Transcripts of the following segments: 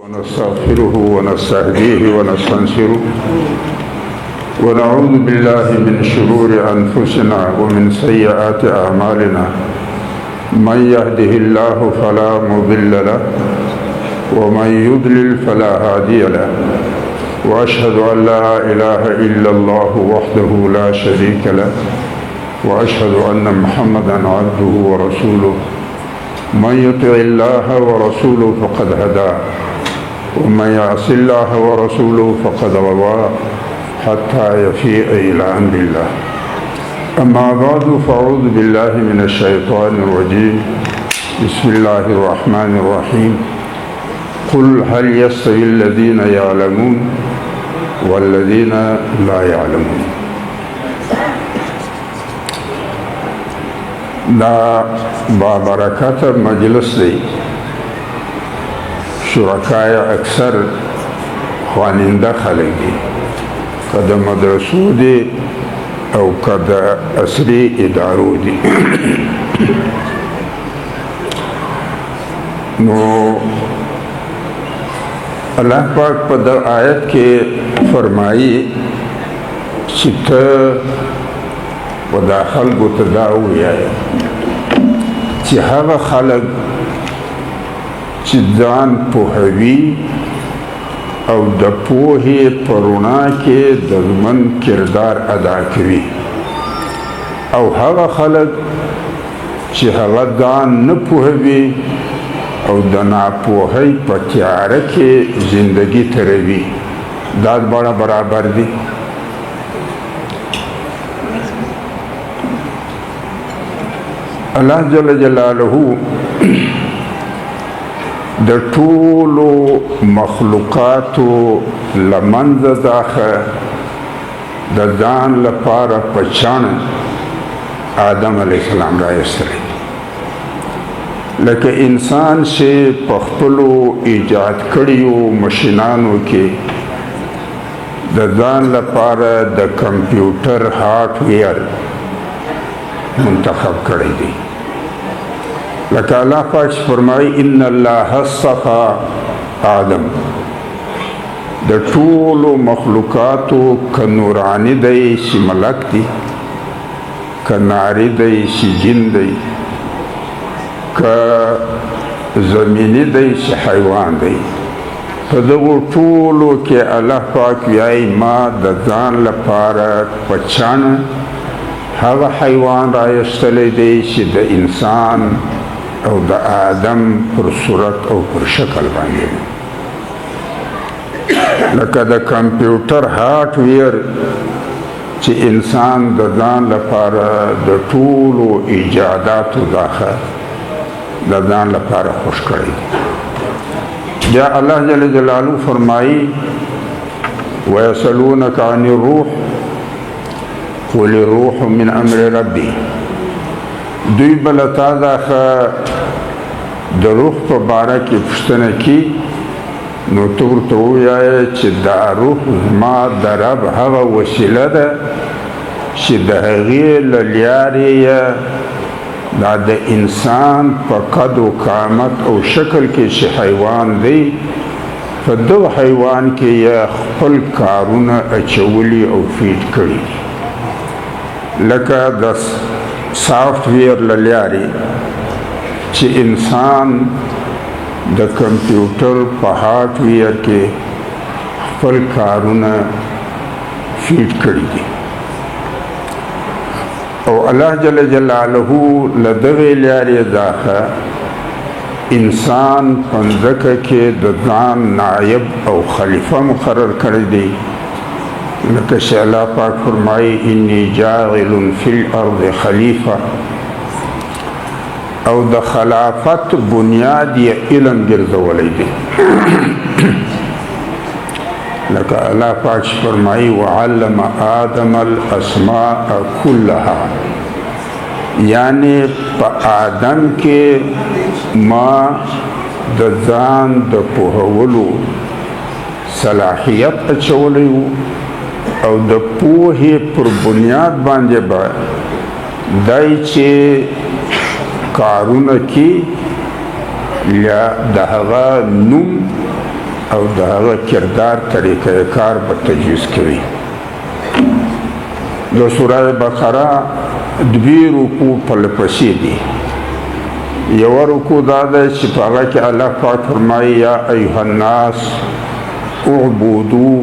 ونستغفره ونستهديه ونستنصره ونعوذ بالله من شرور أنفسنا ومن سيئات أعمالنا من يهده الله فلا مضل له ومن يضلل فلا هادي له وأشهد أن لا إله إلا الله وحده لا شريك له وأشهد أن محمدا عبده ورسوله من يطع الله ورسوله فقد هدى ومن يعص الله ورسوله فقد غوى حتى يفيء إلى أمر الله. أما بعد فأعوذ بالله من الشيطان الرجيم. بسم الله الرحمن الرحيم. قل هل يستوي الذين يعلمون والذين لا يعلمون. دا بابرکت مجلس دی. شرکای اکثر خواننده خلق دی، که د مدرسو دی او که د عصري ادارو دی. نو الله پاک په د آیت کې فرمایي چې ته و دا خلقو ته دا ووایه چې هغه خلق چې ځان پوهوي او د پوهې په رڼا کې د ژوند کردار ادا کوي، او هغه خلق چې هغه ځان نه پوهوي او د ناپوهۍ په تیاره کې زندگی تیروي، دا دواړه برابر دي؟ الله جل جلاله د ټولو مخلوقاتو لمنځه داخه د ځان لپاره په چاڼ آدم علیه السلام رایستلی، لکه انسان چې په خپلو ایجاد کړیو مشینانو کې د ځان لپاره د کمپیوټر هارډویر منتخب کړی دی. لکه الله پاک فرمایي ان الله اصطفى آدم، د ټولو مخلوقاتو که نورانی دی چې ملک دی، که ناری دی چې جن دی، که زمینی دی چې حیوان دی، په دغو ټولو کې الله پاک وایي ما د ځان لپاره په چاڼ هغه حیوان رایستلی دی چې د انسان او د آدم پر صورت او پر شکل باندې، لکه د کمپیوټر هارډویر چې انسان د ځان لپاره د ټولو ایجاداتو داخه د ځان لپاره خوښ کړی. بیا الله جل جلاله فرمایي ویسألونک عن الروح قل الروح من امر ربي. دوی بلتا داخه د روح په باره کې پوښتنه کی، نو ته ورته ووایه چې دا روح زما د رب هغه وسیله ده چې د هغې له لارې یې دا د انسان په قد و قامت او شکل کې چې حیوان دی، په دغه حیوان کې یې خپل کارونه اچولي او فیډ کړي، لکه د سافټ ویر له لارې چې انسان د کمپیوټر په هارډ ویر کې خپل کارونه فیډ کړي دي. او الله جل جلاله له دغې لارې داخه انسان په ځمکه کې د ځان نایب او خلیفه مقرر کړی دی، لکه چې الله پاک فرمایي انی جاعل فی الارض خلیفه، او د خلافت بنیاد یې علم ګرځولی دی. لکه الله پاک فرمایي وعلم آدم الاسماء كلها، یعنی په آدم کې ما د ځان د پوهولو صلاحیت اچولی و، او د پوهې پر بنیاد باندې به دای چې کارونه کې یا د هغه نوم او د هغه کردار طریقه کار به تجویز کوي. د سوره بقره دوی رکوع پرلپسې دي. یوه رکوع دا ده چې په هغه کې الله پاک فرمایي یا ایها الناس اعبدوا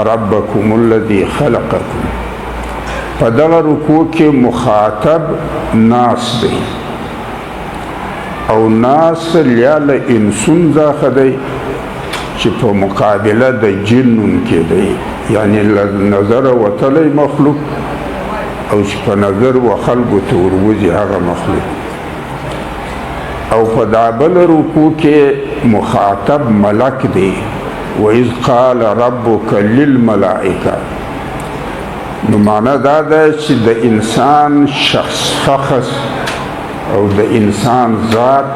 ربکم الذي خلقکم. په دغه رکوع کې مخاطب ناس دی او ناس یا له انسون څخه دی چې په مقابله د جنون کې دی، یعنی له نظره وتلی مخلوق او چې په نظر و خلقو ته وروځي هغه مخلوق. او په دا بل رکوع کې مخاطب ملک دی. وَإِذْ قَالَ رَبُّكَ لِلْمَلَائِكَةِ. نو معنا دا ده چې د انسان شخص او د انسان ذات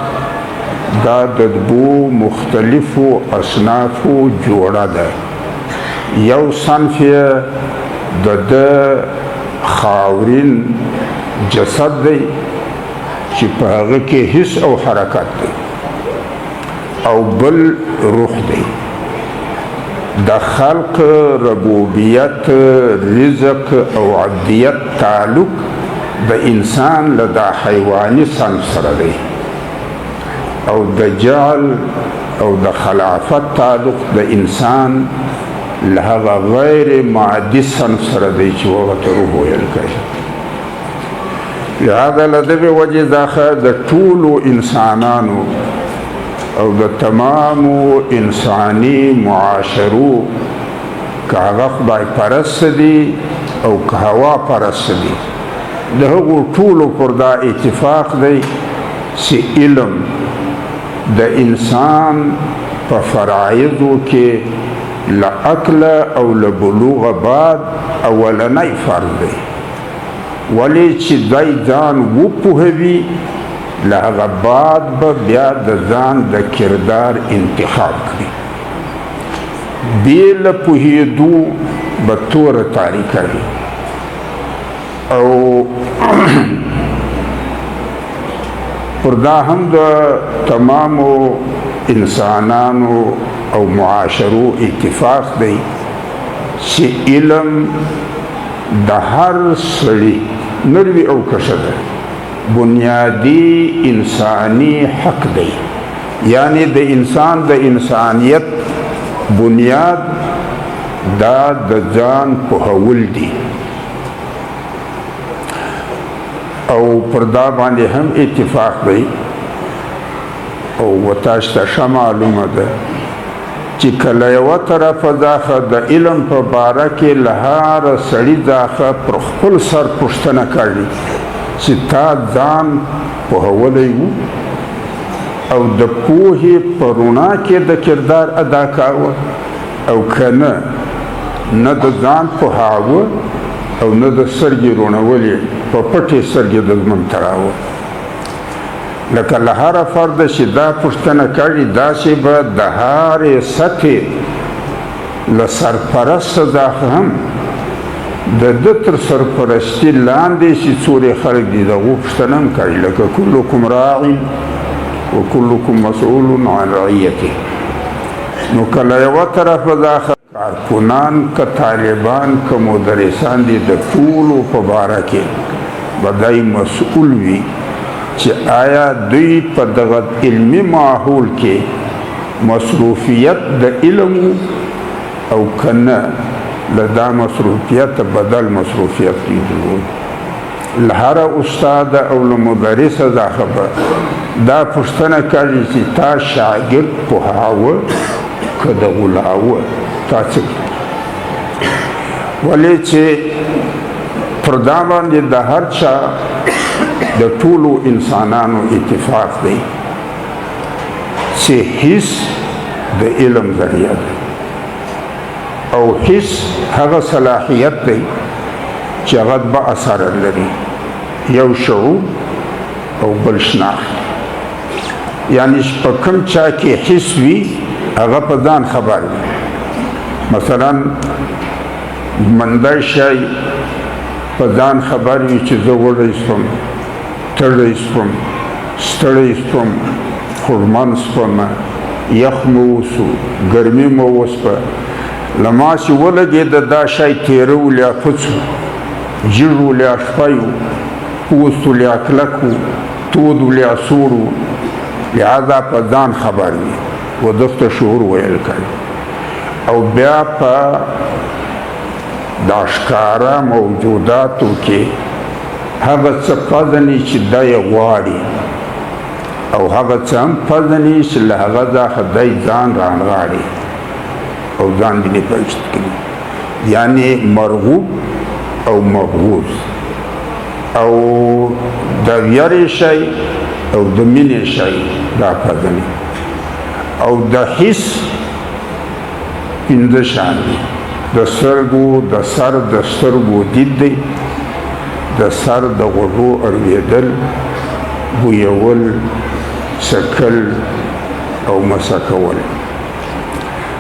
دا د دوو مختلفو اصنافو جوړه ده. یو صنف یې د خاورین جسد دی چې په هغه کې حس او حرکت دی، او بل روح دی. د خلق، ربوبیت، رزق او عبدیت تعلق د انسان له د حیواني صنف سره دی، او د جعل او د خلافت تعلق د انسان له هغه غیر مادي صنف سره دی چې هغه ته روح ویل کوي. لهذا له دغې وجې څخه د ټولو انسانانو او د تمامو انساني معاشرو که هغه خدای پرست دي او که هوا پرست دي، د هغو ټولو پر دا اتفاق دی چې علم د انسان په فرایضو کې له عقل او له بلوغ بعد اولنی فرض دی، ولی چې دی ځان وپوهوي له هغه بعد به بیا د ځان د کردار انتخاب کړي. بې له پوهېدو به توره تاریکه وي. او پر دا هم د تمامو انسانانو او معاشرو اتفاق دی چې علم د هر سړي نروي او کښته بنیادی انسانی حق دی. یعنی د انسان د انسانیت بنیاد دا د ځان پوهول دی. او پر دا باندې هم اتفاق دی او تاسو ته ښه معلومه ده چې کله یوه طرفه څخه د علم په باره کې له هر سړي څخه پر خپل سر پوښتنه کوي چې تا ځان پوهولی و او د پوهې په رڼا کې د کردار ادا کاوه او که نه د ځان پوهاوه او نه د سترګې روڼولې په پټې سترګې د ژوند تراوه. لکه له هره فرده چې دا پوښتنه کوي داسې به د هرې سطحې له سرپرسته څخه هم د ده تر سرپرستي لاندې چې څورې خلک دي د هغو پوښتنه هم کوي. لکه کلکم راع و کلکم مسئول عن رعیته. نو کله یوه طرفه څخه کارکنان که طالبان که مدرسان دي د ټولو په باره کې به دی مسئول وي چې آیا دوی په دغه علمي ماحول کې مصروفیت د علم او که نه له دا مصروفیت بدل مصروفیت دی درلود. له هره استاد او له مدرسه څخه به دا پوښتنه کوي چې تا شاګرد پوهاوه که د غولاوه تا څه ولې چې پر دا باندې د هر چا د ټولو انسانانو اتفاق دی چې حس د علم ذریعه دی او حس هغه صلاحیت دی چې هغه به اثر لري. یو شعور او بل شناخت. یعنی په کوم چا کې حس وي هغه په ځان خبر وي. مثلا مندای شی په ځان خبر وي چې زه وړی شوم، تړی شوم، ستړی شوم، خورمن شوم، یخ مو وسو ګرمي مو وسپه له ماسې ولګېده دا شی تیره ولیا کوڅ و جیږ ولیا شپی و پوست ولیا کلک و تود ولیا سوړ و لهذا په ځان خبر وي و دغته شعور ویل کوي او بیا په دا ښکاره موجوداتو کې هغه څه پزني چې دی غواړي او هغه څه هم پزني چې له هغه څخه دی ځان رانغاړي او ځان دې پرشت کړي یعنی مرغوب او مبغوض او د ویرې شی او د مینې شی دا پزني او د حس پنځه شان دي د سترګو د سر د سترګو دید دی د سر د غوږو اورېدل بویول څکل او مسه کول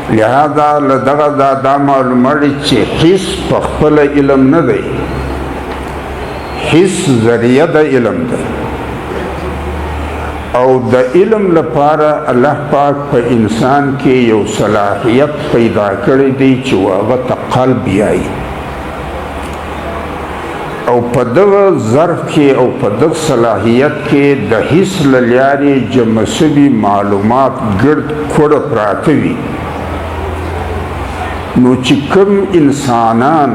لهذا له دغه دا معلومه چې حس په خپله علم نه دی حس ذریعه د علم دی او د علم لپاره الله پاک په انسان کې یو صلاحیت پیدا کړی دی چې هغه ته قلب یایي او په دغه ظرف کې او په دغه صلاحیت کې د حس له لارې جمع شوي معلومات ګرد کوړه پراته وي نو چې کوم انسانان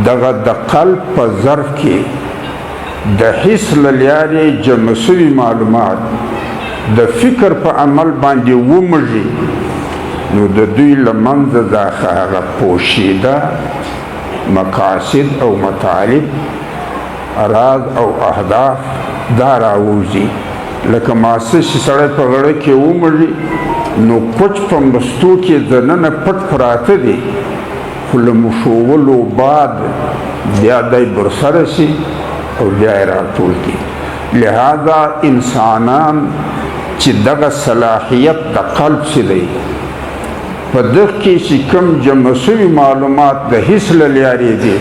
دغه د قلب په ظرف کې د حس له لارې جمع شوي معلومات د فکر په عمل باندې ومږي نو د دوی له منځه دا هغه پوشیده مقاصد او مطالب اراز او اهداف دا راوځي لکه ماسه چې سړی په غړه کې ومږي نو پټ په مستو کې دننه پټ پراته دي خو له مشولو بعد بیا دی برسره شي او بیا یې راټول کړي لهذا انسانان چې دغه صلاحیت د قلب چې دی په دغه کې چې کوم جمع شوي معلومات د حس له لارې دي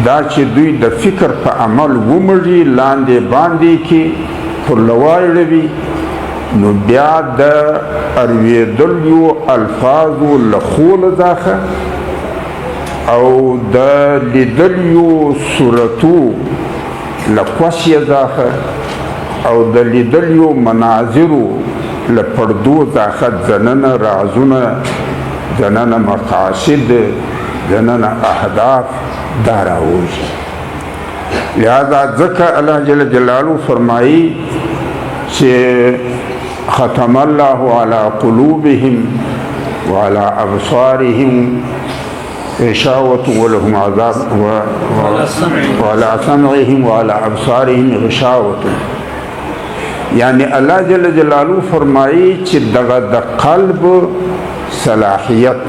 دا چې دوی د فکر په عمل ومږي لاندې باندې کې پرلوای اړوي نو بیا د اورېدلو الفاظو له خوله څخه او د لیدلیو صورتو له کوسیه څخه او د لیدلیو مناظرو له پردو څخه دننه رازونه دننه مقاصد دننه اهداف دا راوځي لہذا ځکه الله جل جلاله فرمایي چې ختم الله على قلوبهم وعلى ابصارهم غشاوة ولهم عذاب وعلى سمعهم وعلى ابصارهم غشاوة یعنی الله جل جلاله فرمایي چې دغه د قلب صلاحیت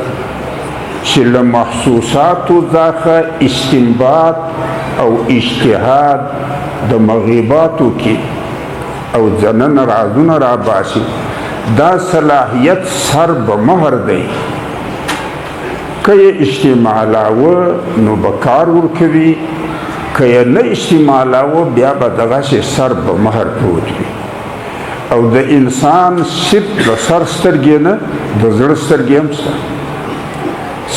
چې له محسوساتو څخه استنباط او اجتهاد د مغیباتو کې او ځنن رازونه راباسي دا صلاحیت سر به مهر دی که یې استعمالاوه نو به کار ورکوي که یې نه استعمالاوه بیا به دغسې سر به مهر پروت وي او د انسان صرف د سر سترګې نه د زړه سترګې هم شته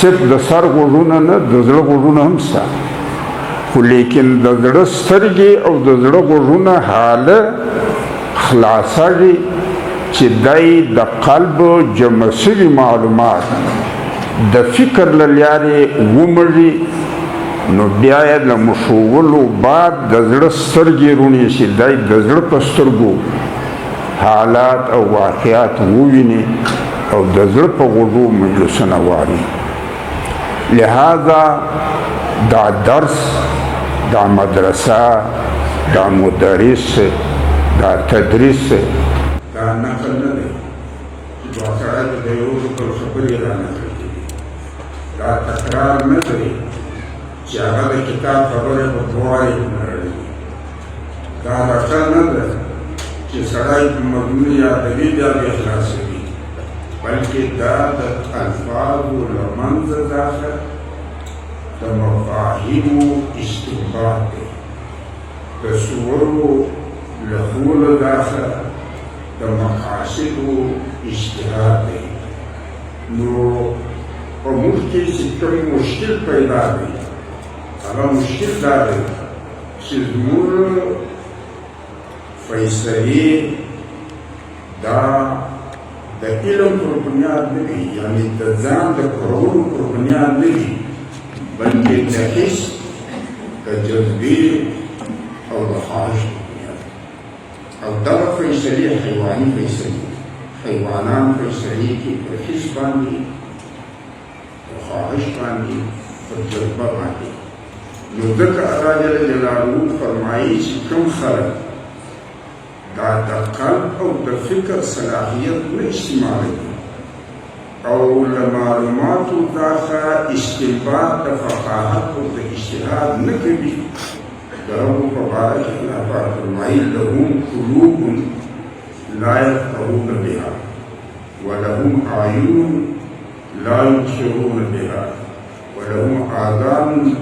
صرف د سر غوږونه نه د زړه غوږونه هم شته خو لیکن د زړه سترګې او د زړه غوږونه حاله خلاصوي چې دی د قلب جمع شوي معلومات د فکر له لارې ومږي نو بیا یې له مشولو بعد د زړه سترګې روڼې شي دی د زړه په سترګو حالات او واقعات وویني او د زړه په غوږو مجلسونه واوري لهذا دا درس دا مدرسه دا مدرس دا تدریس دا نقل نه دی چې دا سړی د یو پر خبرې رانقل کړي دا تکرار نه دی چې هغه د کتاب خبرې په دواړه نړوي دا نقل نه ده چې سړی په مضمون یادوي بیا بیا خلاصوي بلکې دا د الفاظو له منځه څخه د مفاهیمو استنباط دی د صورو له خوله څخه د مقاصدو اجتهاد دی. نو په موږ کې چې کوم مشکل پیدا دی هغه مشکل دا دی چې زموږ فیصلې دا د علم پر بنیاد نه وي، یعنې د ځان د پوهولو پر بنیاد نه وي، بلکې د حس، د جذبې او د خواهش پر بنیاد. او دغه فیصلې حیواني فیصلې، حیوانان فیصلې کې پر حس باندې، پر خواهش باندې، پر جذبه باندې. نو ځکه الله جل جلاله فرمایي چې کوم خلک دا د قلب او د فکر صلاحیت نه استعمالوي او له معلوماتو څخه استنباط د فقاهت او د اجتهاد نه کوي، د هغو په باره کې الله پاک فرمایي لهم قلوب لا یفقهون بها ولهم اعین لا یبصرون بها ولهم آذان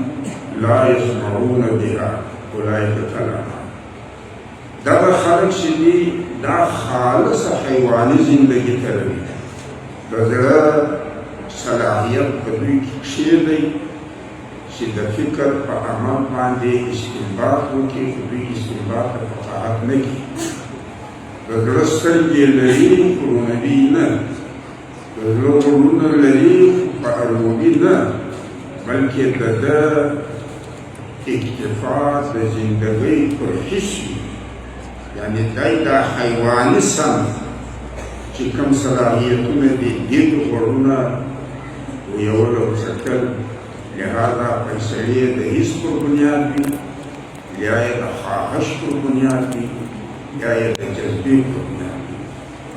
لا یسمعون بها اولئک کالانعام. دغه خلک چې دي دا خالصه حیواني زندګي تیروي، د زړه صلاحیت په دوی کې کښېږدي چې د فکر په عمل باندې استنباط وکړي، خو دوی استنباط د فقاهت نه کوي. د زړه سترګې لري خو رونبي نه، د زړه غوږونه لري خو په اړوبي نه، بلکې د ده اکتفا د زندګۍ پر حس وي. یعنې دی دا حیواني سم چې کوم صلاحیتونه دي دې غوږونه ویول او څکل، لهذا فیصلې د حس پر بنیاد وي، یا یې د خواهش پر بنیاد وي، یا یې د جذبې پر بنیاد وي.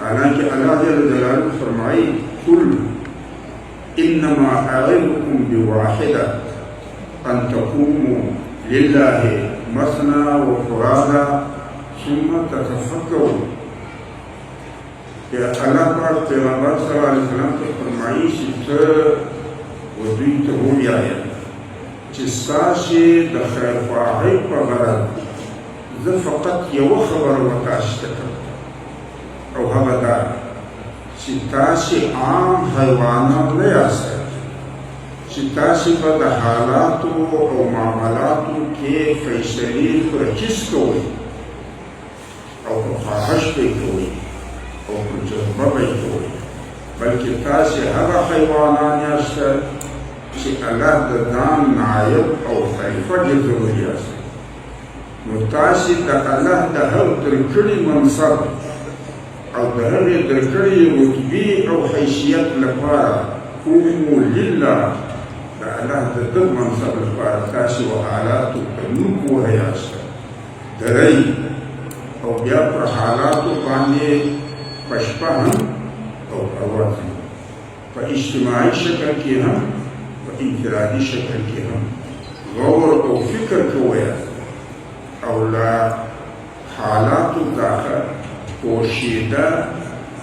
حالانکه الله جل جلاله فرمایي قل انما اعظكم بواحده ان تقوموا لله مثنى وفرادا ثم تتفکروا. الله پاک پیغمبر صلی الله علیه وسلم ته فرمایي چې ته دوی ته ووایه چې ستاسې د خیرخواهۍ په غرض زه فقط یوه خبره ورتاسې ته کوم، او هغه دا چې تاسې عام حیوانات نه یاستئ، چې تاسې به د حالاتو او معاملاتو کې فیصلې پر حس کوئ او پر خواهش به یې کوئ او پر جذبه به یې کوئ، بلکې تاسې هغه حیوانان یاستئ چې الله د ځان نایب او خلیفه ګرځولي یاستئ. نو تاسې د الله د هر درکړي منصب او د هغې درکړي رتبې او حیثیت لپاره قوموا لله، د الله د ده منصب لپاره تاسې و حالاتو ته نوم پوهه یاستئ، درئ او بیا پر حالاتو باندې په شپه هم او په ورځ هم، په اجتماعي شکل کې هم په انفرادي شکل کې هم غور او فکر کوئ او له حالاتو څخه پوشیده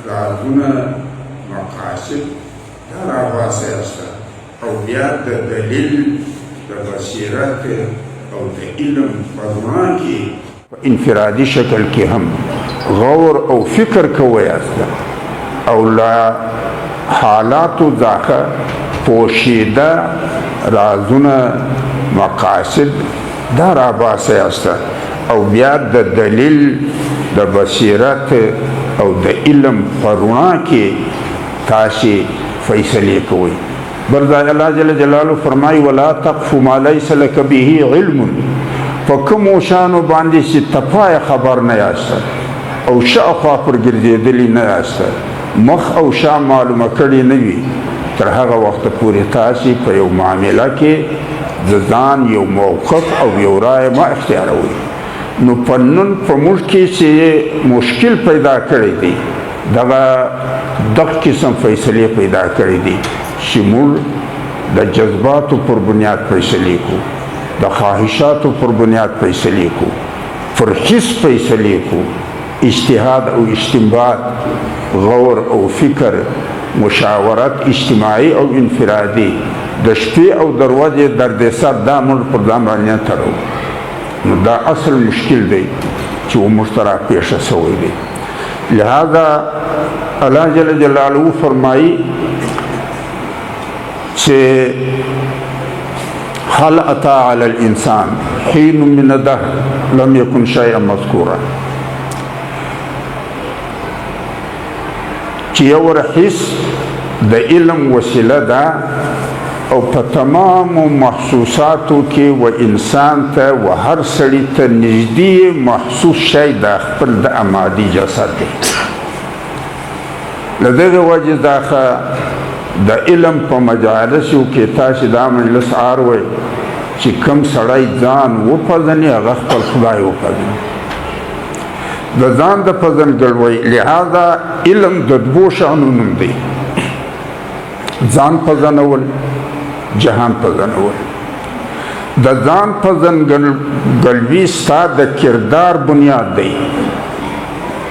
رازونه مقاصد دا راوباسئ او بیا د دلیل د بصیرت او د علم په رڼا کې په انفرادي شکل کې هم غور او فکر کوئ او له حالاتو څخه پوشیده رازونه مقاصد دا راباسئ او بیا د دلیل د بصیرت او د علم په رڼا کې تاسې فیصلې کوئ. بل ځای الله جل جلاله فرمایي ولا تقف ما لیس لک به علم، په کومو شیانو باندې چې ته پایه خبر نه یاست او شاوخوا پر ګرځېدلي نه یاست، مخ او شا معلومه کړې نه وي، تر هغه وخته پورې تاسې په یو معامله کې د ځان یو موقف او یو رایه مه اختیاروئ. نو په نن په موږ کې چې مشکل پیدا کړی دی دغه قسم فیصلې پیدا کړی دي چې موږ د جذباتو پر بنیاد فیصلې کو، د خواهشاتو پر بنیاد فیصلې کو، پر حس فیصلې کو، اجتهاد او استنباط، غور او فکر، مشاورت اجتماعي او انفرادي، د شپې او د ورځې دردسر دا موږ پر ځان باندې تړو. نو دا اصل مشکل دی چې موږ ته راپېښه سوی دی. لہذا اللہ جل جلالہ فرمائی کہ هل أتى على الإنسان حين من الدهر لم يكن شيئا مذكورا چې یو حس د علم وسیله ده او په تمامو محسوساتو کې و انسان ته و هر سړي ته نږدې محسوس شی د خپل د امادي جسد دی. له دغې وجې دا د علم په مجالسو کې تاسې دا مجلس وی چې کم سړی ځان وپېژني هغه خپل خدای وپېژني. د ځان د پېژندګلوۍ لہذا علم د دوو شیانو نوم دی: ځان پېژنول، جهان پېژنول. د ځان پېژندګلوي ستا د کردار بنیاد دی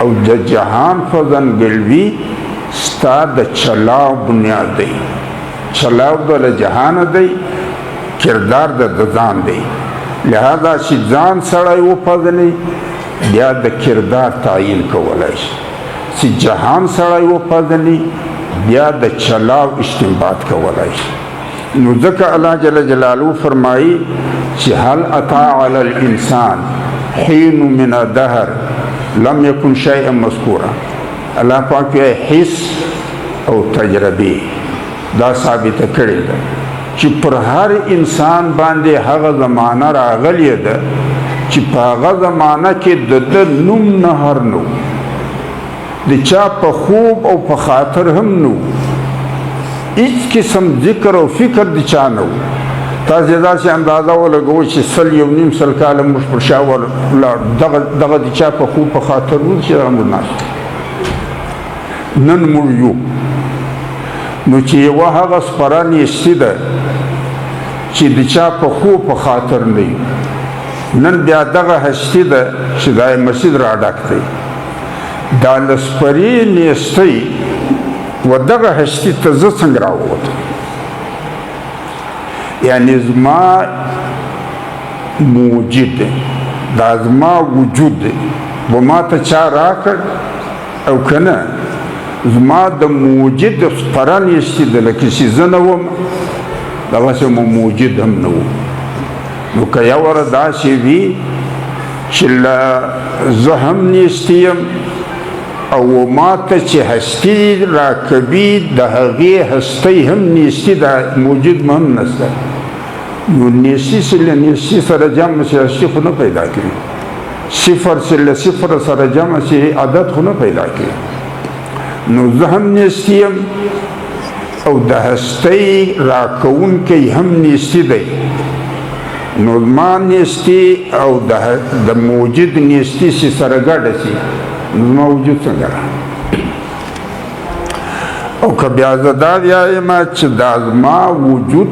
او د جهان پېژندګلوي ستا د چلاو بنیاد دی. چلاو د جهان دی، کردار د ځان دی. لہذا چې ځان سړی وپېژني بیا د کردار تعیین کولی شي. چې جهان سړی وپېژني بیا د چلاو استنباط کولی شي. نو ځکه الله جل جلاله فرمایي چې هل اتی علی الانسان حین من الدهر لم یکن شیئا مذکورا. الله پاک یې حس او تجربه دا ثابته کړې ده چې پر هر انسان باندې هغه زمانه راغلی ده چې په هغه زمانه کې د نوم نه هر نو، د چا په خوب او په خاطر هم نو، هیڅ قسم ذکر او فکر د چا نه و. تاسې داسې اندازه ولګوئ چې 1.5 کاله موږ پر شا ولاړ، دغه د چا په خوب په خاطر و چې دغه موږ ناست نن موږ یو. نو چې یوه هغه سپره نیستي ده چې د چا په خوب په خاطر نه وي، نن بیا دغه هستي ده چې دا مسجد را ډک دی. دا له سپرې نیستۍ و دغه هستي ته زه څنګه راووتم؟ یعنې زما موجود دی، دا زما وجود دی و ما ته چا راکړ او که نه زما د موجود سپره نیستي ده، لکه چې زه نه وم دغسې موجود هم نه و. نو که یو وره داسې وي چې زه هم نیستي یم او ما ته چې هستي راکوي د هغې هستۍ هم نیستي ده، موجود هم نشته. نو نیستي چې له نیستي سره جمع شي هستي خو نه پیدا کوي. صفر چې له صفر سره جمع شي عدد خو نه پیدا کوي. نو زه هم نیستي یم او د هستۍ راکوونکی هم نیستي دی. نو زما نیستي او د موجود نیستي چې سره ګډه شي نو زما وجود څنګه را؟ او که بیا زه دا وایم چې دا زما وجود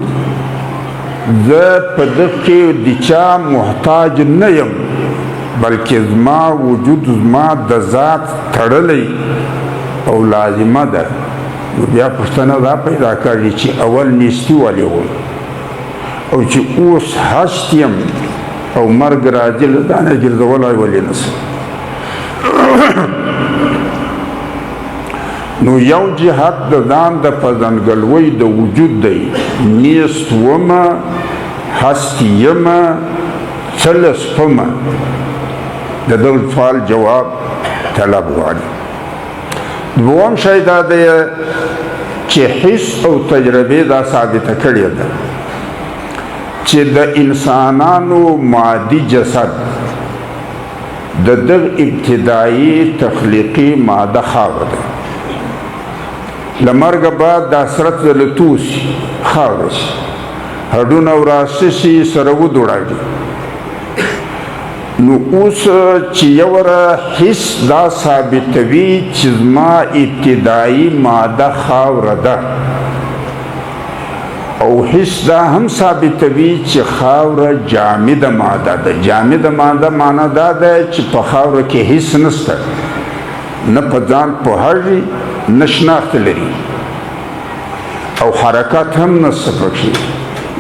زه په دغه کې د چا محتاج نه یم، بلکې زما وجود زما د ذات تړلی او لازمه ده. نو بیا پوښتنه دا پیدا کړي چې اول نیستي ولې وم او چې اوس هست یم او مرګ راځي له دا نه ګرځولی ولې نشم؟ نو یو جهت د ځان د پېژندګلوۍ د وجود دی، نیست ومه، هست یمه، څه لسپمه. د دغه سوال جواب طلب غواړي. دوم شی دا دی چې حس او تجربې دا ثابته کړې ده چې د انسانانو مادي جسد د دغه ابتدایي تخلیقي ماده خاوره ده. له مرګه بعد دا سرت له توسي خاوره شي، هډونه وراسته شي، سره ودوړاږي. نو اوس چې یوره حس دا ثابتوي چې زما ابتدایي ماده خاوره ده، او حس دا هم ثابتوي چې خاوره جامده ماده ده. جامده ماده معنا دا ده چې په خاوره کې حس نشته، نه په ځان پوهېږي، نه شناخت لري او حرکت هم نشته پکې.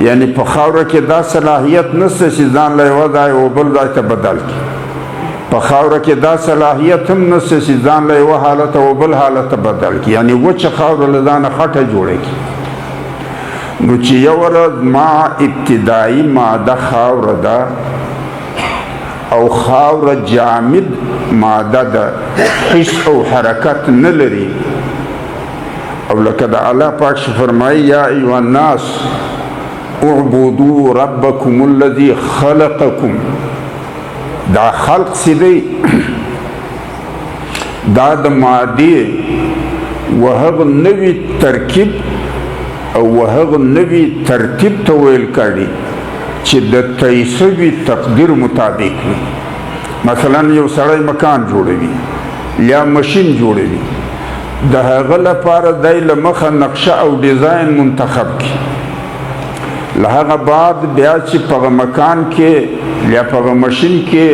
یعنی په خاوره کې دا صلاحیت نشته چې ځان له یوه ځای او بل ځای ته بدل کړي. په خاوره کې دا صلاحیت هم نشته چې ځان له یوه حالته و بل حالته بدل کړي، یعنې وچه خاوره له ځانه خټه جوړه کړي. نو چې یو ورځ ما ابتدایي ماده خاوره ده او خاوره جامد ماده ده، حس او حرکت نه لري، او لکه د الله پاک فرمایي یا ایها الناس اعبدوا ربکم الذي خلقکم، دا خلق سیدی دا د مادې وهغه نوی ترکیب او وهغه نوی ترتیب ته ویل کړي چې د تیسوي تقدیر مطابق وي. مثلا یو سړی مکان جوړوي یا ماشین جوړوي، د هغه لپاره دی له مخه نقشه او ډیزاین منتخب کړي، له هغه بعد بیا چې په مکان کې یا په ماشین کې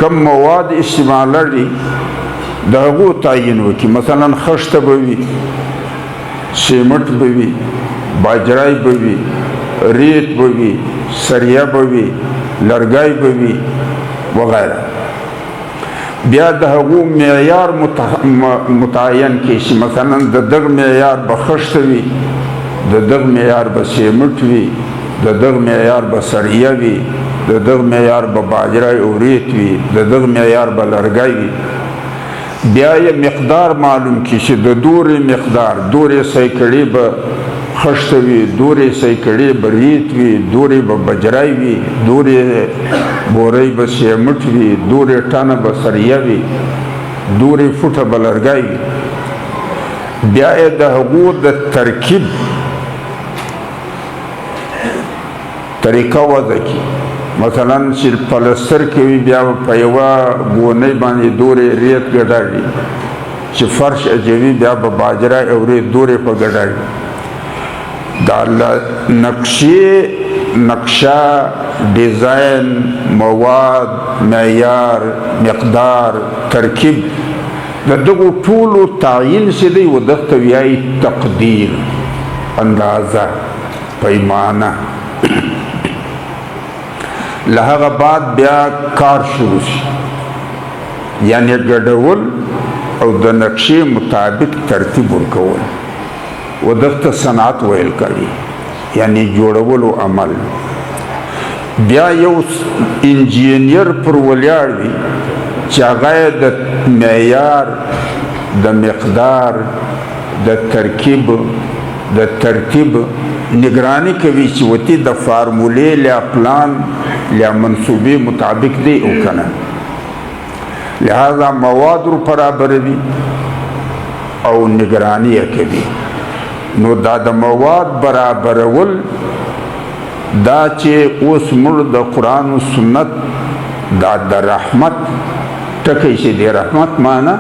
کم مواد استعمالوي د هغو تعیین وکړي. مثلا خښته به وي، سیمټ به وي، باجرای به وي، ریت به وي، سریه به وي، لرګی به وي وغیره. بیا د هغو معیار متعین کړي چې مثلا د دغه معیار به خښته وي، د دغه معیار به سیمټ وي، د دغه معیار به سریه وي، د دغه معیار به باجرای او ریت وي، د دغه معیار به لرګی وي. بیا یې مقدار معلوم کړي چې د دورې مقدار، دورې سیکړې به خښته وي، دورې سیکړې به ریت وي، دورې به بجرای وي، دورې بورۍ به سیمټ وي، دورې ټنه به سریه وي، دورې فوټه به لرګی وي. بیا یې د هغو د ترکیب طریقه وضع کړي. مثلا چې پلستر کې وي بیا په یوه ګونۍ باندې دورې ریت ګډاږي، چې فرش اچوي بیا به باجرای او ریت دورې په ګډاږي. دا نقشه، ډیزاین، مواد، معیار، مقدار، ترکیب، د دغو ټولو تعیین چې دی و دغه ته وایي تقدیر، اندازه، پیمانه. له هغه بعد بیا کار شروع شي، یعنی ګډول او د نقشې مطابق ترتیب ورکول، و دغه ته صنعت ویل کړي، یعنی جوړولو عمل. بیا یو انجینیر پر ولاړ وي چې هغه د معیار، د مقدار، د ترکیب، د ترتیب نگرانی کوي چې وتی د فارمولې یا پلان یا منصوبې مطابق دی او کنه. لہذا مواد رو برابروي او نگرانی کوي. نو دا د مواد برابرول دا چې اوس موږ د قرآن و سنت دا د رحمت ټکی چې دی، رحمت معنی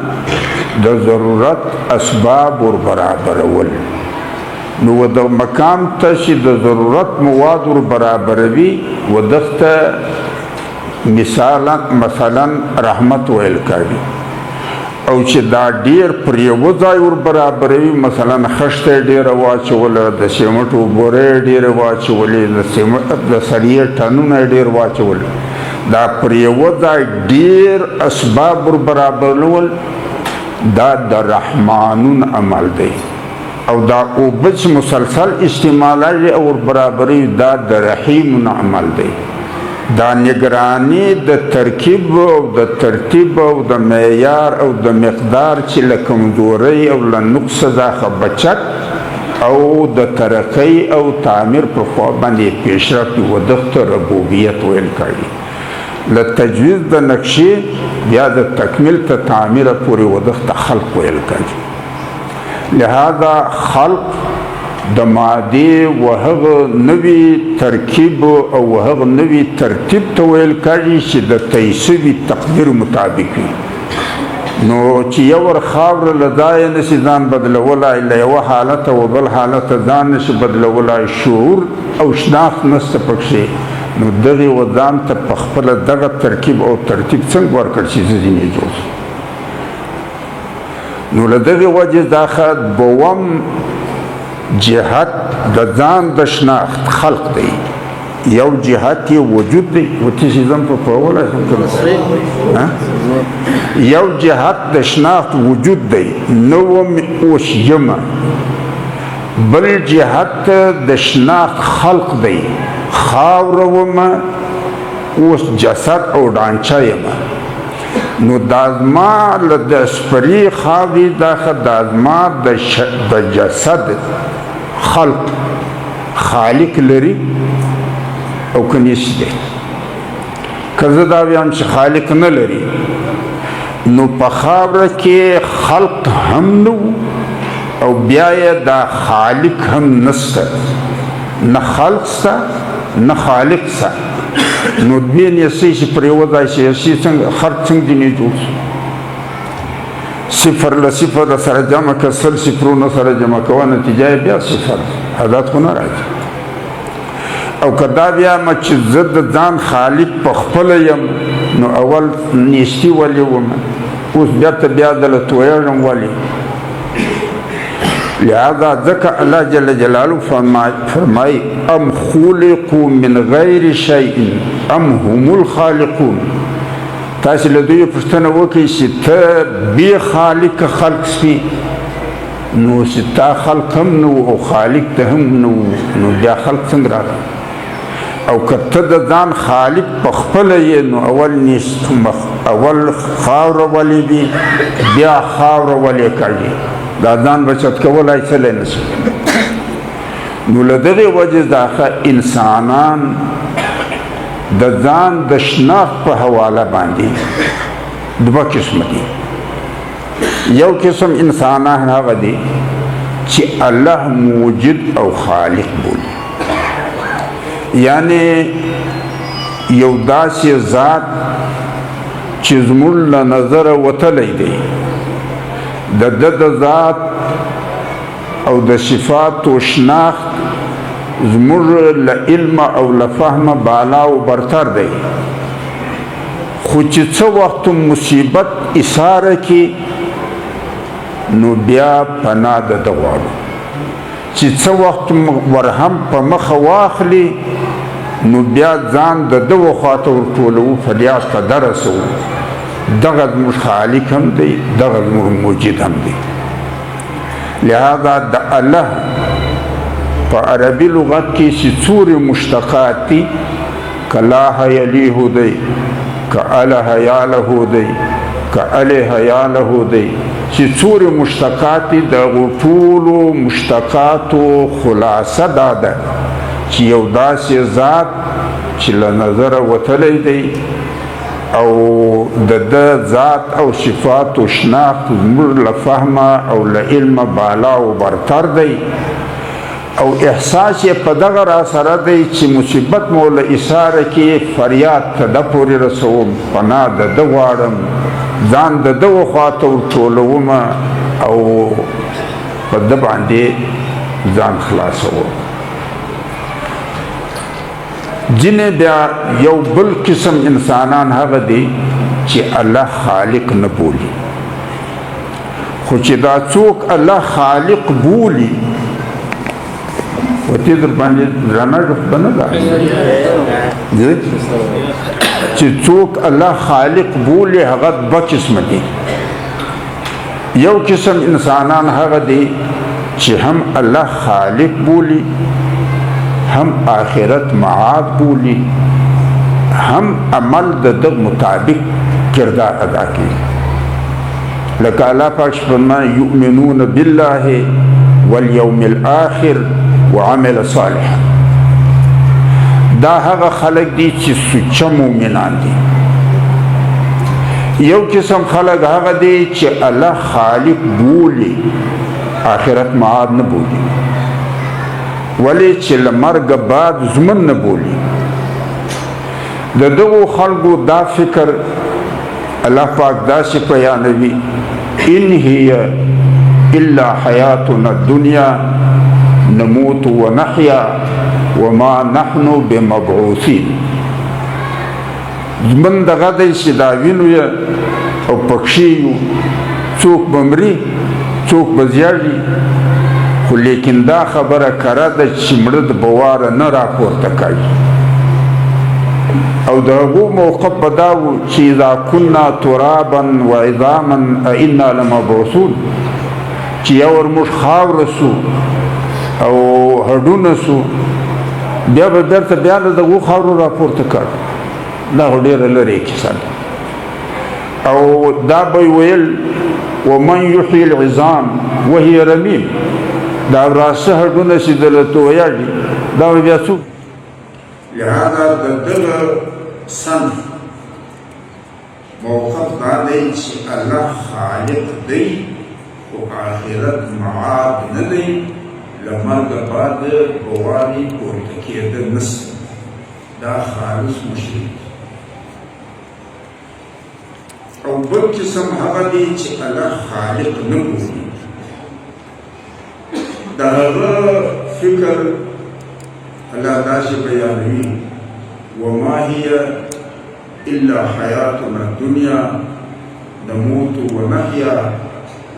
د ضرورت اسباب ور برابرول. نو د مقام ته چې د ضرورت مواد ور برابروي و دغه مثلا رحمت ویل کوي. او چې دا ډیر پر یو ځای ور برابروي، مثلا خښته ډیره واچوله، د سیمټو بورې ډیره واچولې، د سریې ټنونه ډیر واچولې، دا پر یو ځای ډیر اسباب ور برابرول دا د رحمانون عمل دی. او دا اوبه مسلسل استعمالوي او برابري دا د رحیم عمل دی. دا نگرانی د ترکیب او د ترتیب او د معیار او د مقدار چې له کمزورۍ او له نقص څخه بچت او د ترقۍ او تعمیر پر خوا باندې پیشرفت و دغه ربوبیت ویل کړي. له تجویز د نقشې بیا د تکمیل ته تعمیر پورې و دغه خلق ویل کړي. لہذا خلق د مادې و هغه نوي ترکیب او هغه نوي ترتیب ته ویل کېږي چې د تیسوي تقدیر مطابق وي. نو چې یو ور خاوره له ځایه نشي ځان بدلولی، له یوه حالته و بل حالته ځان نشي بدلولی، شعور او شناخت نشته پکښې، نو دغې و ځان ته په خپله دغه ترکیب او ترتیب څنګه ورکړ چې زه ځینې جوړ شم. نو له دغې وجې دا دوم جهت د ځان د شناخت خلق دی. یو جهت یې وجود دی وتیسیزم په پوهولی شم که یو جهت د شناخت وجود دی نه وم اوس یمه بل جهت د شناخت خلق دی خاوره ومه اوس جسد او ډانچه یمه نو دا زما له د سپرې خاورې دا زما د جسد خلق خالق لري او که نشته که زه دا ویم چې خالق نه لري نو په خاوره کې خلق هم نه او بیا یې دا خالق هم نسته نه خلق سته نه خالق سته نو دوی نیسئ چې پرې وځای شي خرج څنګه دې نه جوړ شو صفر له صفر سره جمع که سل صفرونه سره جمع کوه نتیجه یې بیا صفر عدد خو نه راځي او که دا بیایم چې زه د ځان خالق په خپله یم نو اول نیستي ولې وم اوس بیرته بیا دله تویږم ولې لہذا ځکه الله جل جلاله فرمایي ام خلقوا من غیر شیء ام هم الخالقون تاسې له دوی پوښتنه وکړئ چې ته بې خالقه خلق سپي نو چې تا خلق هم نه او خالق ته هم نه نو بیا خلق څنګه راغلی او که ته د ځان خالق په خپله یې نو اول خاوره ولې دي بیا خاوره ولې کړي دا ځان بچت کولی څلی نه شي نو له دغې وجې داخه انسانان د ځان د شناخت په حواله باندې دوه قسمه دي یو قسم انسانان هغه دي چې الله موجود او خالق بولي یعنی یو داسې ذات چې زموږ له نظره وتلی دی د ذات او د صفاتو شناخت زموږ له علم او له فهمه بالا او برتر دی خو چې څه وخت مصیبت اثاره کړي نو بیا پناه د ده غواړو چې څه وخت ورهم په مخه واخلي نو بیا ځان د ده وخواته ورټولوو فریاد ته درسوو دغه زموږ خالق هم دی دغه زموږ موجود هم دی لہذا د الله په عربي لغت کې چې څورې مشتقات دي که لاح یلیه دی که اله یاله دی که اله یاله دی چې څورې مشتقات دي د هغو ټولو مشتقاتو خلاصه دا ده چې یو داسې ذات چې له نظره وتلی دی او د ده ذات او صفات و شناخت زموږ له فهمه او له علمه بالا او برتر دی او احساس یې په دغه را سره دی چې مصیبت مو له ایثاره کې فریاد ته ده پورې رسوم پناه د ده غواړم ځان د ده وخواته ورټولومه او په ده باندې ځان خلاصوم ځینې بیا یو بل قسم انسانان هغه دي چې الله خالق نه بولي خو چې دا څوک الله خالق بولي وتی در باندې درانه به نه ده چې څوک الله خالق بولي هغه دوه قسمه دي یو قسم انسانان هغه دي چې هم الله خالق بولي هم آخرت معاد بولی هم عمل د ده مطابق کردار ادا کی لکه الله پاک فرمایي یؤمنون بالله والیوم الاخر وعمل صالحا دا هغه خلق دي چې سچه مؤمنان دي یو قسم خلق هغه دي چې الله خالق بولی آخرت معاد نه بولی ولی چې له مرګ بعد زمن نه بولي د دغو خلکو دا فکر الله پاک داسې بیانوي ان هي الا حیاتنا الدنیا نموت ونحیا وما نحن بمبعوثین زمن دغه دی چې دا وینو او پکښې یو څوک به مري څوک به زیږي خو لیکن دا خبره کره ده چې مړه د بواره نه راپورته کوي او د هغو موقف به دا و چې اذا کنا ترابا وعظاما ائنا لمبعوثون چې یا ور موږ خاوره سو او هډونه سو بیا به بیرته بیا د دغو خاورو راپورته کړ دا خو ډېره لرې کیسه ده او دا به ویل ومن یحیي العظام وهي رمیم دا راسه هډونه چې دله تویاږي دا به بیا څوک لہذا د دغه صنف موقف دا دی چې الله خالق دی خو آخرت معاد نه دی له مرګه بعد بواري پورته کېده نسته دا خالص مشرک او بل قسم هغه دی چې الله خالق نه بولي د هغه فکر الله داسې بیانوي وما هي الا حیاتنا الدنیا نموت ونحیا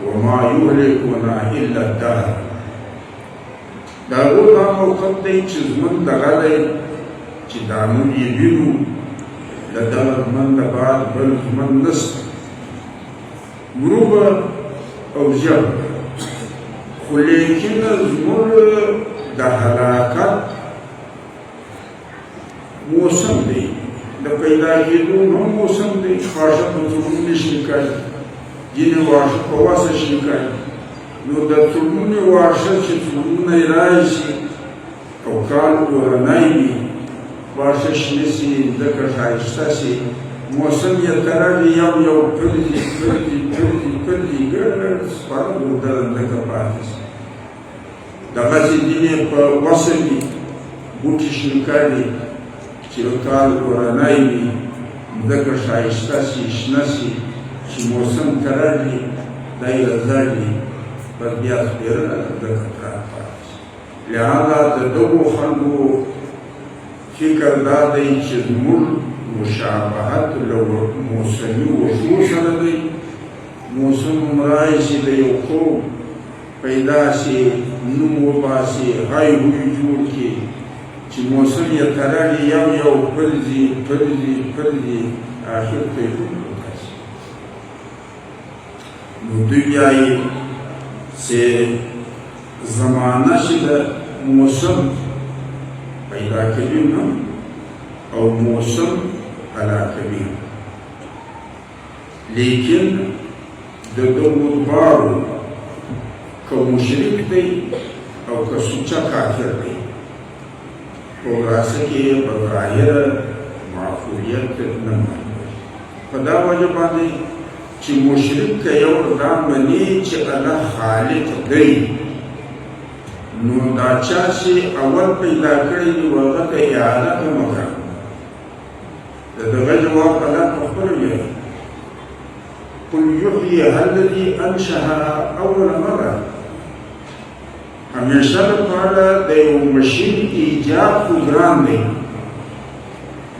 وما یهلکنا الا الدهر دا هغو دا موقف دی چې زموږ دغه دی چې دا موږ یې وینو له دغه ژوند نه بعد بل ژوند نشته مرو به او ژر خو لیکن زموږ د هلاکت موسم دی د پیدا کېدو هم موسم دی خواږه په څومره شي کوي ځینې واښه په واسه شي کوي نو د څومره واښه چې څومره راشي او کال ورنای وي واښه شنه سي ځکه ښایسته سي موسم یې ترړي یو پرځي ګرد سپاره ګردل لکه پاتې سي دغسې ځینې په وصل دي بوټي شنه کوي چې کال ورنای وي ځکه ښایسته سي شنه سي چې موسم ترړي دا یې رضاږي بس بیا سپېره ځکه کار پاتې سي لہذا د دغو خلکو فکر دا دی چې زموږ مشابهت له موسمي وښو سره دی موسم هم راشي د یو خوب پیدا سي نوم وباسي غی هوی جوړ کړي چې موسم یې ترړي یو پرځي آخر ته یې وکاسي نو دوی وایي چې زمانه چې د موسم پیدا کوي نه او موسم هلاکوي لیکن د دغو دواړو که مشرک دی او که سوچه کافر دی په راسه کې بظاهره معقولیت نه معلوموي په دا وجه باندې چې مشرک که یو دا مني چې الله خالق دی نو دا چا چې اول پیدا کړی دي هغه ته اعاده مه کوه د دغه جواب الله په خپله ویلی قل یحییها الذي انشأها اول مره همیشه لپاره د یو مشین ایجاد خو ګران دی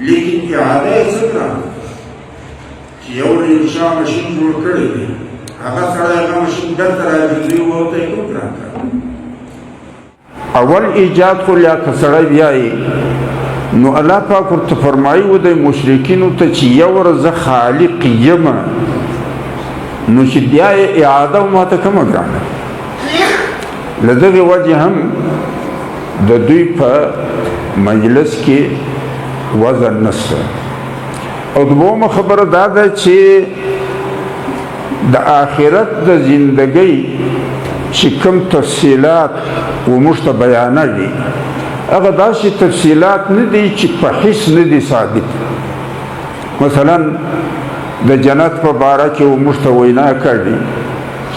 لیکن اعاده یې څه ګران دی چې یو انشا مشین جوړ کړی دی هغه سړی هغه مشین بېرته راګرځوي ورته یې کوم ګران کار اول ایجاد خو یا که سړی بیایي نو الله پاک ورته فرمایي و د مشرکینو ته چې یو ورځ خالق یم نو چې بیا یې اعاده ماته کومه ګرانه له دغې وجې هم د دوی په مجلس کې وزن نشته او دویمه خبره دا ده چې د آخرت د زندګۍ چې کوم تفصیلات وموږ ته بیانوي هغه داسې تفصیلات نه دي چې په حس نه دي ثابت مثلا د جنت په باره کې وموږ ته وینا کړي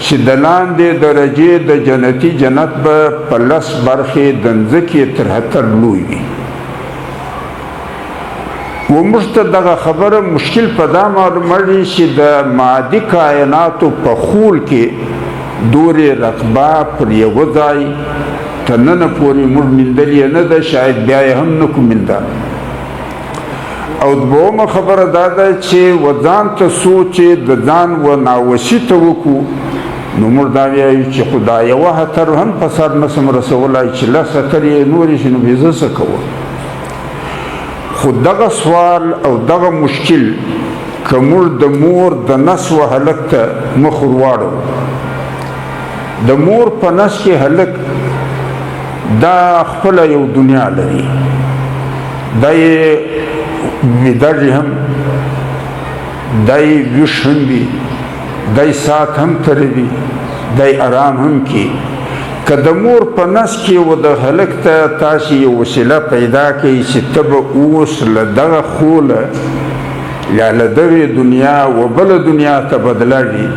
چې د لاندې درجې د جنتي جنت به په 10 برخې د ځمکې تر 70 لوی وي وموږ ته دغه خبره مشکل په دا معلومېږي چې د مادي کائناتو په خول کې دورې رقبه پر یوه ځای تر ننه پورې موږ موندلې نه ده شاید بیا یې هم نه کوو مونده او دویمه خبره دا ده چې و ځان ته سوچ د ځان و ناوسي ته وکړو نو موږ دا وایو چې خو دا یوه اتر هم په سر نسم رسولی چې 10 اتر یې نورې شي نو بې زه څه کوم خو دغه سوال او دغه مشکل که موږ د مور د نس و هلک ته مخ ورواړو، د مور په نس کې هلک دا خپله یو دنیا لري، دا یې ویده هم، دا یې ویښ هم وي، دا یې سات هم تروي، دا یې ارام هم کي. که د مور په نس کې و د هلک ته تاسې یو وسیله پیدا کړئ چې ته به اوس له دغه خوله یا له دغې دنیا و بله دنیا ته بدلاږي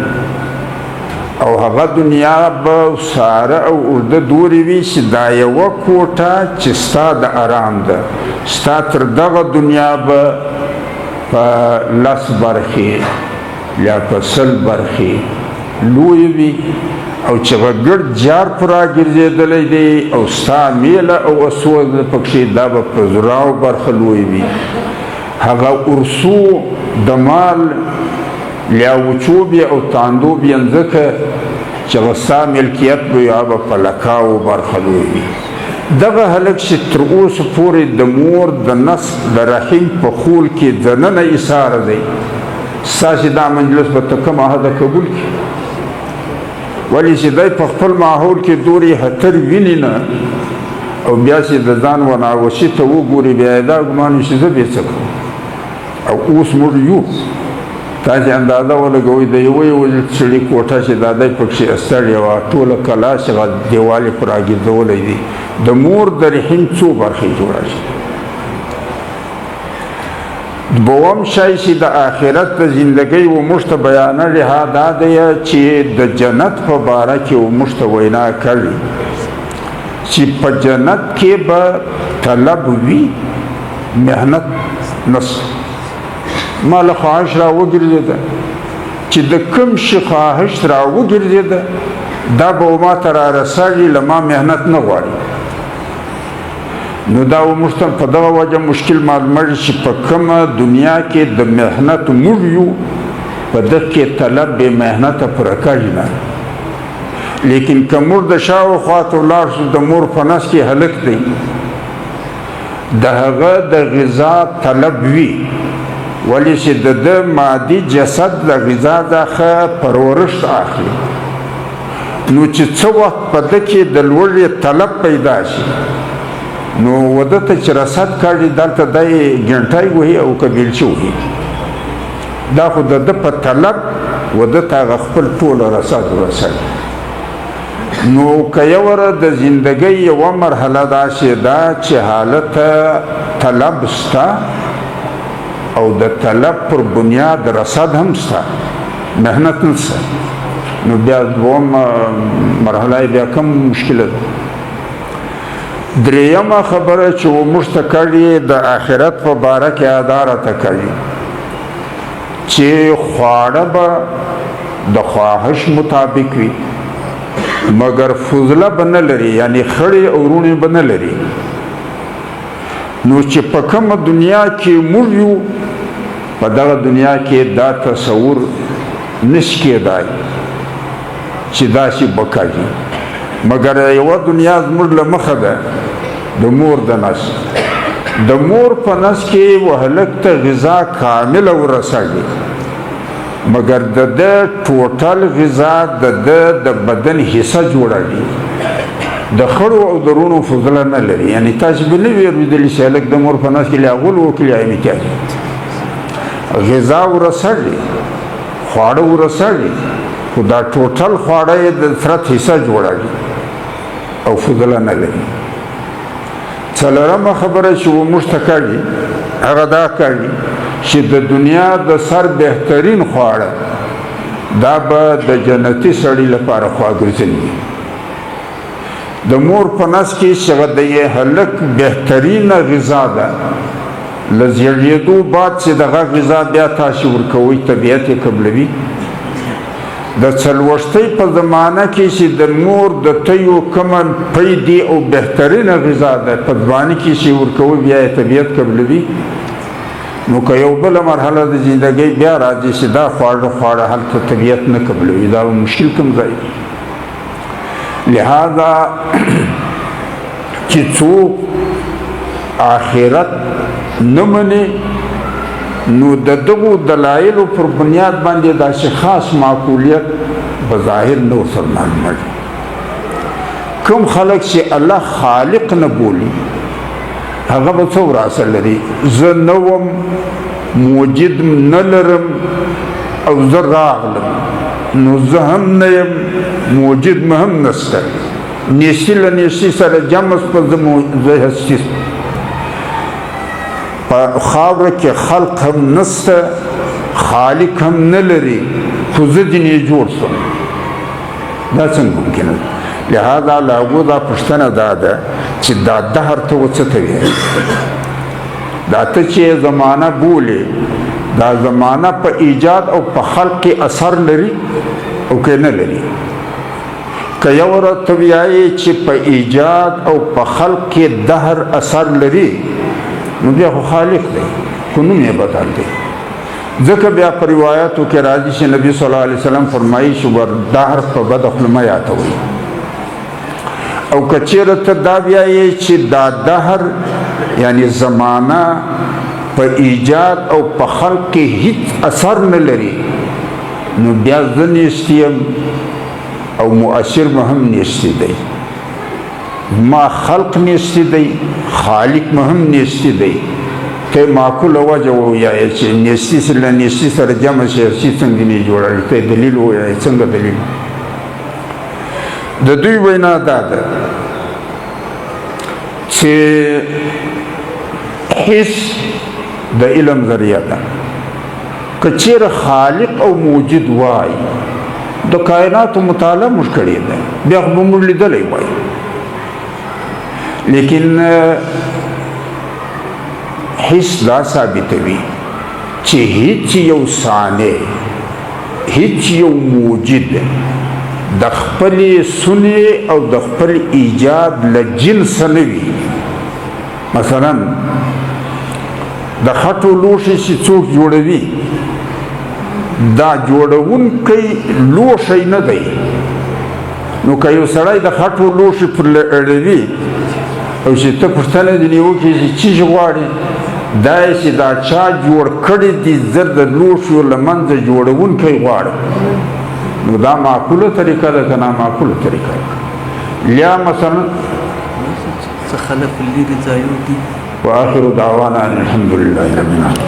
او هغه دنیا به ساره او اوږده دورې وي چې دا یوه کوټه چې ستا د ارام ده، ستا تر دغه دنیا به په 10 برخې یا په 100 برخې لوی وي او چې به ګډ جار په راګرځېدلی دی او ستا میله او اسود پکښې دا به په 1000 برخه لوی وي. هغه ارسو د مال یا وچوب او تاندوب یې ځکه چې هغه ستا ملکیت به یا به په 100 برخه لوی وي. دغه هلک چې تر اوسه پورې د مور د نس د رحم په خول کې دننه ایساره دی، ستاسې دا مجلس به ته کوم عهده قبول کړي؟ ولې چې دی په خپل ماحول کې دورې خطر ویني نه او بیا چې د ځان و ناوشي ته وګوري، بیا یې دا ګمان وي چې زه بې څه کوم. او اوس موږ یو تاسې اندازه ولګوئ د یوه یوه سړي کوټه چې دا دی پکښې استړې وه، ټوله کلا چې هغه دیوال یې پر راګرځولی دی، د مور د رحم څو برخې جوړه شي. دوم شی چې د آخرت د زندګۍ و موږ ته بیانوي ها دا دی چې د جنت په باره کې و موږ ته وینا کوي چې په جنت کې به طلب وي، محنت نشته. ما له خواهش را وګرځېده چې د کوم شي خواهش را وګرځېده دا به ما ته را رسېږي، له ما محنت نه غواړي. نو دا موږ ته په دغه وجه مشکل معلومېږي چې په کومه دنیا کې د محنت موږ یو، په دغه کې طلب بې محنته پوره کېږي نه. لیکن که موږ د شاوخوا ته ولاړ شو، د مور په نس کې هلک دی، د هغه د غذا طلب وي، ولې چې د ده مادي جسد د غذا د ښه پرورښت اخلي. نو چې څه وخت په ده کې د لوړې طلب پیدا شي، نو وده ته چې رسد کاږي دلته دا یې ګنټی وهي او که بیلچې وهي، دا خو د ده په طلب وده ته هغه خپل ټوله رسد ورسوي. نو که یو ورځ د زندګۍ یوه مرحله داسې ده چې حالت طلب سته او د طلب پر بنیاد رسد هم سته، محنت نسته، نو بیا دوم مرحله بیا کم مشکله ده. دریمه خبره چې موږ ته کړي د آخرت په باره کې ادا راته کوي چې خواړه به د خواهش مطابق وي مګر فضله به نه لري، یعنی خړې او روڼې به نه لري. نو چې په کومه دنیا کې موږ یو، په دغه دنیا کې دا تصور نشي کېدای چې داسې به کوي، مګر یوه دنیا زموږ له مخه ده د مور د نس. د مور په نس کې و هلک ته غذا کامله ورسېږي، مګر د ده ټوټل غذا د ده د بدن حصه جوړوي، د خړو او د روڼو فضله نه لري. یعنې تاسې به نه وي اورېدلي چې هلک د مور په نس کې لیاغول وکړي یا امتیاز غذا ورسېږي، خواړه ورسېږي، خو دا ټوټل خواړه یې د فرد حصه جوړوي او فضله نه لري. څلورمه خبره چې موږ ته کوي هغه دا کوي چې د دنیا د سر بهترین خواړه دا به د جنتي سړي لپاره خواګرځني. د مور په نس کې چې هغه د یې هلک بهترینه غذا ده، له زیږېدو بعد چې دغه غذا بیا تاسې ورکوئ طبیعت یې قبلوي. د څلوېښتۍ په زمانه کې چې د مور د تیو کومه پیدي او بهترینه غذا ده په ځواني کې چې ورکوي بیا یې طبیعت قبلوي. نو که یو بله مرحله د زندګۍ بیا راځي چې دا خواړه هلته طبیعت نه قبلوي، دا مشکل کوم ځای. لہذا چې څوک آخرت نه مني نو د دغو دلایلو پر بنیاد باندې داسې خاص معقولیت بظاهر نه ورسره معلومېږي. کوم خلک چې الله خالق نه بولي هغه به څه وراثه لري؟ زه نه وم، موجد نه لرم او زه راغلم، نو زه هم نه یم، موجد مې هم نشته، نیستي له نیستي سره جمع په زه هستي په خاوره کې خلق هم نشته، خالق هم نه لري، خو زه ځینې جوړ شوم. دا څنګه ممکنه ده؟ لهذا له هغو دا پوښتنه دا ده چې دا دهر ته څه ته وایي؟ دا ته چې زمانه بولې، دا زمانه په ایجاد او په خلق کې اثر لري او که نه لري؟ که یو ورځ ته وایي چې په ایجاد او په خلق کې دهر اثر لري، نو بیا خو خالق دی، خو نوم یې بدل دی. ځکه بیا په روایاتو کې راځي چې نبي صلی الله علیه وسلم فرمایي چې دهر په بد خوله مه یادوئ. او که چېرې ته دا وایې چې دا دهر یعنی زمانه په ایجاد او په خلق کې هیڅ اثر نه لري، نو بیا زه نیستي یم او مؤثر مې هم نیستی دی، ما خلق نیستی دی، خالق مې هم نیستی دی. ته معقوله وجه ووایې چې نیستي له نیستي سره جمع شي هستي څنګه نه جوړوي؟ ته دلیل ووایې. څنګه دلیل؟ د دوی وینا دا ده چې حس د علم ذریعه ده. که چېرې خالق او موجود وای، د کائناتو مطالعه موږ کړې ده، بیا خو به موږ لیدلی وای. لیکن حس دا ثابتوي چې هیڅ یو صانع، هیڅ یو موجود د خپلې سنې او د خپل ایجاد له جنس نه وي. مثلا د خټو لوښي چې څوک جوړوي، دا جوړونکی لوښی نه دی. نو که یو سړی د خټو لوښي پر اړوي او چې ته پوښتنه ځینې وکړې چې څه غواړې، دا یې چې دا چا جوړ کړي دي، زه د لوښیو له منځه جوړونکی غواړم. نو دا معقوله طریقه ده که نامعقوله طریقه ده؟ یا مثلا څه خلق لري ځایو دي. واخر دعوانا ان الحمد لله رب العالمين.